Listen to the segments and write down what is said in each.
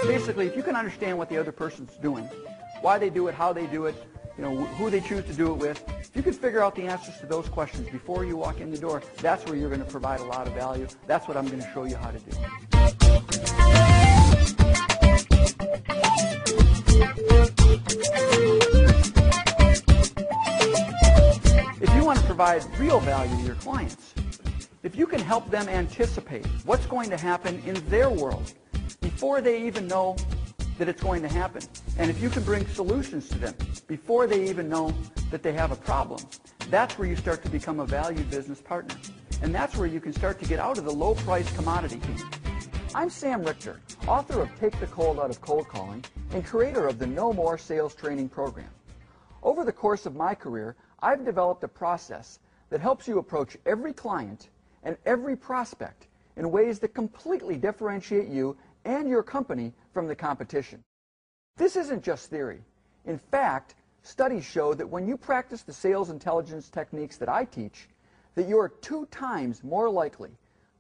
Basically, if you can understand what the other person's doing, why they do it, how they do it, who they choose to do it with, if you can figure out the answers to those questions before you walk in the door, that's where you're going to provide a lot of value. That's what I'm going to show you how to do. If you want to provide real value to your clients, if you can help them anticipate what's going to happen in their world before they even know that it's going to happen, and if you can bring solutions to them before they even know that they have a problem, that's where you start to become a valued business partner. And that's where you can start to get out of the low-price commodity game. I'm Sam Richter, author of Take the Cold Out of Cold Calling and creator of the No More Sales Training Program. Over the course of my career, I've developed a process that helps you approach every client and every prospect in ways that completely differentiate you and your company from the competition. This isn't just theory. In fact, studies show that when you practice the sales intelligence techniques that I teach, that you are 2 times more likely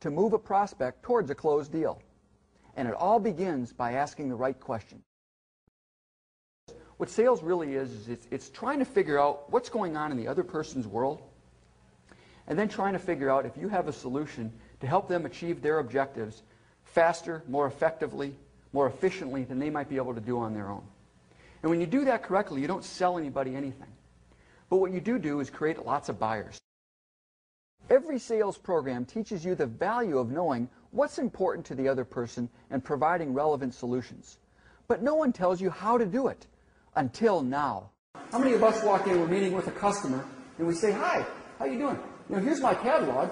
to move a prospect towards a closed deal. And it all begins by asking the right question. What sales really is it's trying to figure out what's going on in the other person's world, and then trying to figure out if you have a solution to help them achieve their objectives faster, more effectively, more efficiently than they might be able to do on their own. And when you do that correctly, you don't sell anybody anything. But what you do is create lots of buyers. Every sales program teaches you the value of knowing what's important to the other person and providing relevant solutions. But no one tells you how to do it until now. How many of us walk in, we're meeting with a customer, and we say, "Hi, how you doing? Here's my catalog.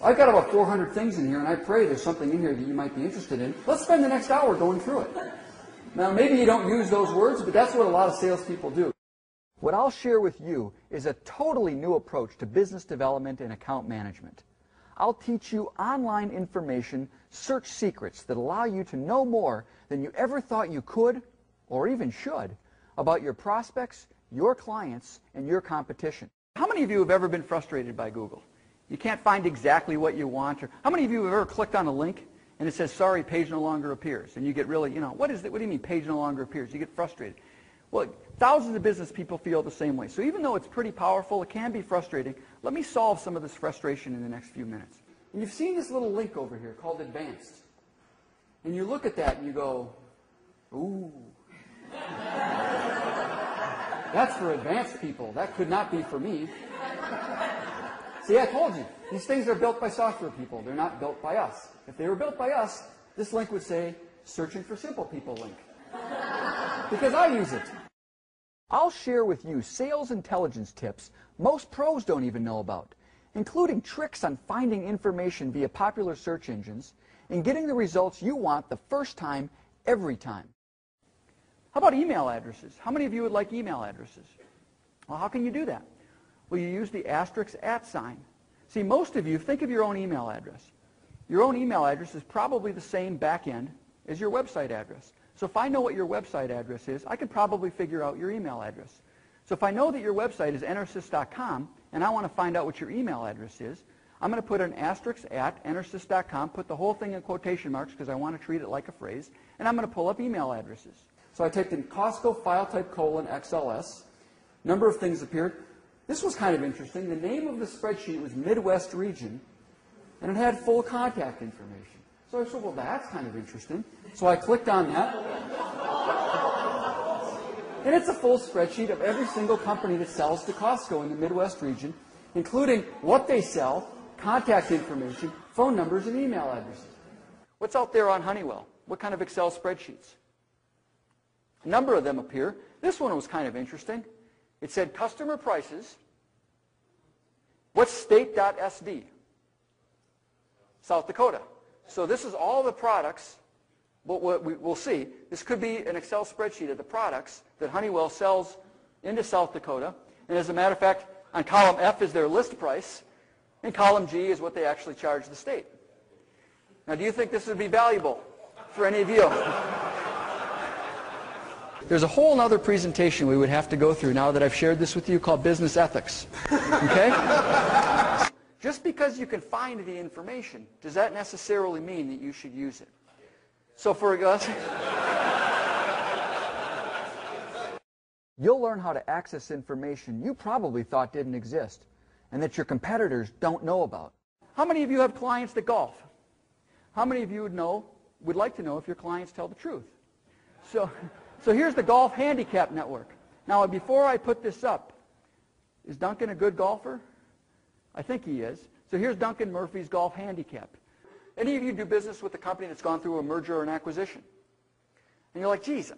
I've got about 400 things in here, and I pray there's something in here that you might be interested in. Let's spend the next hour going through it." Now, maybe you don't use those words, but that's what a lot of salespeople do. What I'll share with you is a totally new approach to business development and account management. I'll teach you online information, search secrets that allow you to know more than you ever thought you could, or even should, about your prospects, your clients, and your competition. How many of you have ever been frustrated by Google? You can't find exactly what you want. Or how many of you have ever clicked on a link and it says, "Sorry, page no longer appears"? And you get really, what is it? What do you mean page no longer appears? You get frustrated. Well, thousands of business people feel the same way. So even though it's pretty powerful, it can be frustrating. Let me solve some of this frustration in the next few minutes. And you've seen this little link over here called Advanced. And you look at that and you go, "Ooh. That's for advanced people. That could not be for me." See, I told you. These things are built by software people. They're not built by us. If they were built by us, this link would say, "Searching for Simple People" link. Because I use it. I'll share with you sales intelligence tips most pros don't even know about, including tricks on finding information via popular search engines and getting the results you want the first time, every time. How about email addresses? How many of you would like email addresses? Well, how can you do that? Well, you use the *@ sign. See, most of you, think of your own email address. Your own email address is probably the same back end as your website address. So if I know what your website address is, I can probably figure out your email address. So if I know that your website is enersys.com and I want to find out what your email address is, I'm going to put an * at enersys.com, put the whole thing in quotation marks because I want to treat it like a phrase, and I'm going to pull up email addresses. So I typed in Costco file type :XLS. Number of things appeared. This was kind of interesting. The name of the spreadsheet was Midwest Region, and it had full contact information. So I said, well, that's kind of interesting. So I clicked on that. And it's a full spreadsheet of every single company that sells to Costco in the Midwest region, including what they sell, contact information, phone numbers, and email addresses. What's out there on Honeywell? What kind of Excel spreadsheets? A number of them appear. This one was kind of interesting. It said customer prices. What's state.sd? South Dakota. So this is all the products. We'll see. This could be an Excel spreadsheet of the products that Honeywell sells into South Dakota. And as a matter of fact, on column F is their list price, and column G is what they actually charge the state. Now, do you think this would be valuable for any of you? There's a whole other presentation we would have to go through now that I've shared this with you called business ethics. Okay? Just because you can find the information, does that necessarily mean that you should use it? So for us, you'll learn how to access information you probably thought didn't exist and that your competitors don't know about. How many of you have clients that golf? How many of you would like to know if your clients tell the truth? So here's the Golf Handicap Network. Now, before I put this up, is Duncan a good golfer? I think he is. So here's Duncan Murphy's Golf Handicap. Any of you do business with a company that's gone through a merger or an acquisition? And you're like, geez,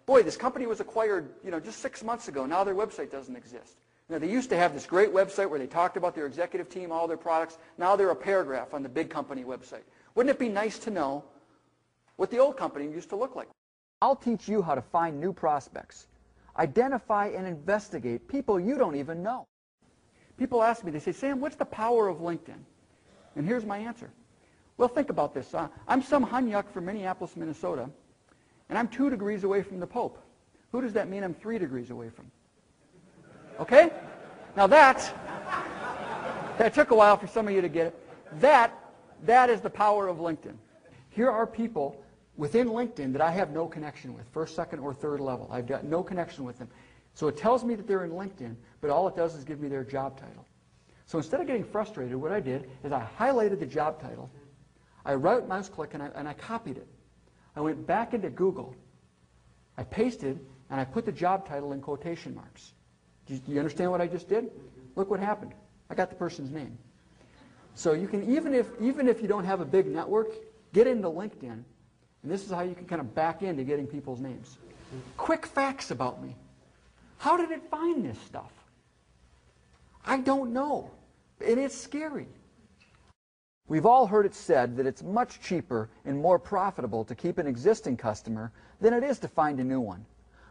boy, this company was acquired, just 6 months ago. Now their website doesn't exist. They used to have this great website where they talked about their executive team, all their products. Now they're a paragraph on the big company website. Wouldn't it be nice to know what the old company used to look like? I'll teach you how to find new prospects, identify and investigate people you don't even know. People ask me, they say, Sam, what's the power of LinkedIn? And here's my answer. Well, think about this. I'm some hunyuck from Minneapolis, Minnesota, and I'm 2 degrees away from the Pope. Who does that mean I'm 3 degrees away from? Okay? Now that took a while for some of you to get it. That is the power of LinkedIn. Here are people within LinkedIn that I have no connection with, first, second, or third level. I've got no connection with them. So it tells me that they're in LinkedIn, but all it does is give me their job title. So instead of getting frustrated, what I did is I highlighted the job title, I right mouse click, and I copied it. I went back into Google, I pasted, and I put the job title in quotation marks. Do you understand what I just did? Look what happened. I got the person's name. So you can, even if you don't have a big network, get into LinkedIn, and this is how you can kind of back into getting people's names. Quick facts about me. How did it find this stuff? I don't know. And it's scary. We've all heard it said that it's much cheaper and more profitable to keep an existing customer than it is to find a new one.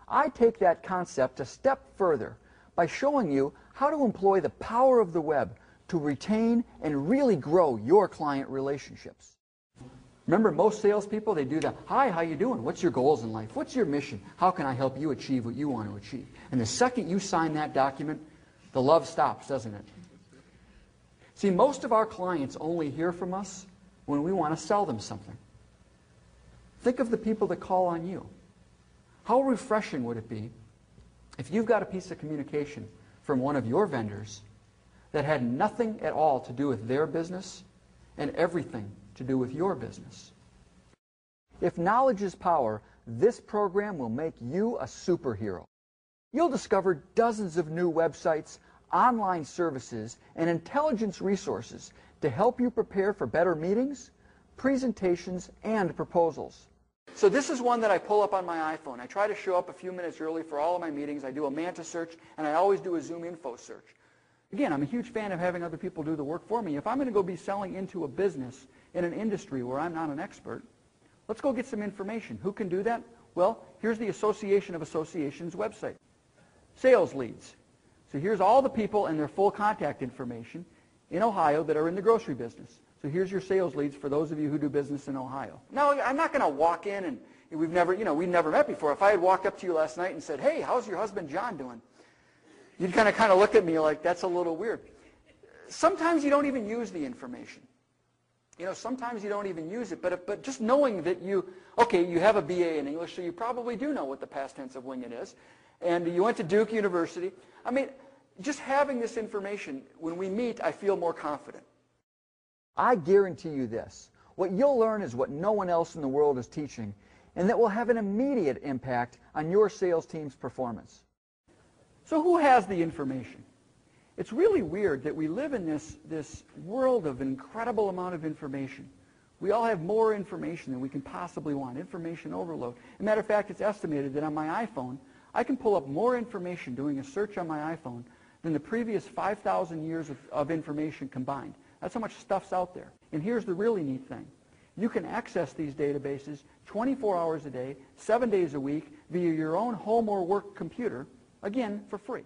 I take that concept a step further by showing you how to employ the power of the web to retain and really grow your client relationships. Remember, most salespeople, they do the, hi, how you doing? What's your goals in life? What's your mission? How can I help you achieve what you want to achieve? And the second you sign that document, the love stops, doesn't it? See, most of our clients only hear from us when we want to sell them something. Think of the people that call on you. How refreshing would it be if you've got a piece of communication from one of your vendors that had nothing at all to do with their business and everything to do with your business? If knowledge is power, this program will make you a superhero. You'll discover dozens of new websites, online services, and intelligence resources to help you prepare for better meetings, presentations, and proposals. So this is one that I pull up on my iPhone. I try to show up a few minutes early for all of my meetings. I do a Manta search, and I always do a Zoom info search. Again, I'm a huge fan of having other people do the work for me. If I'm going to go be selling into a business in an industry where I'm not an expert, let's go get some information. Who can do that? Well, here's the Association of Associations website. Sales leads. So here's all the people and their full contact information in Ohio that are in the grocery business. So here's your sales leads for those of you who do business in Ohio. Now, I'm not going to walk in and we've never met before. If I had walked up to you last night and said, hey, how's your husband John doing? You'd kind of look at me like, that's a little weird. Sometimes you don't even use the information. Sometimes you don't even use it, but just knowing that you have a BA in English, so you probably do know what the past tense of winged is, and you went to Duke University. I mean, just having this information, when we meet, I feel more confident. I guarantee you this. What you'll learn is what no one else in the world is teaching, and that will have an immediate impact on your sales team's performance. So who has the information? It's really weird that we live in this world of incredible amount of information. We all have more information than we can possibly want, information overload. As a matter of fact, it's estimated that on my iPhone, I can pull up more information doing a search on my iPhone than the previous 5,000 years of information combined. That's how much stuff's out there. And here's the really neat thing. You can access these databases 24 hours a day, 7 days a week, via your own home or work computer, again, for free.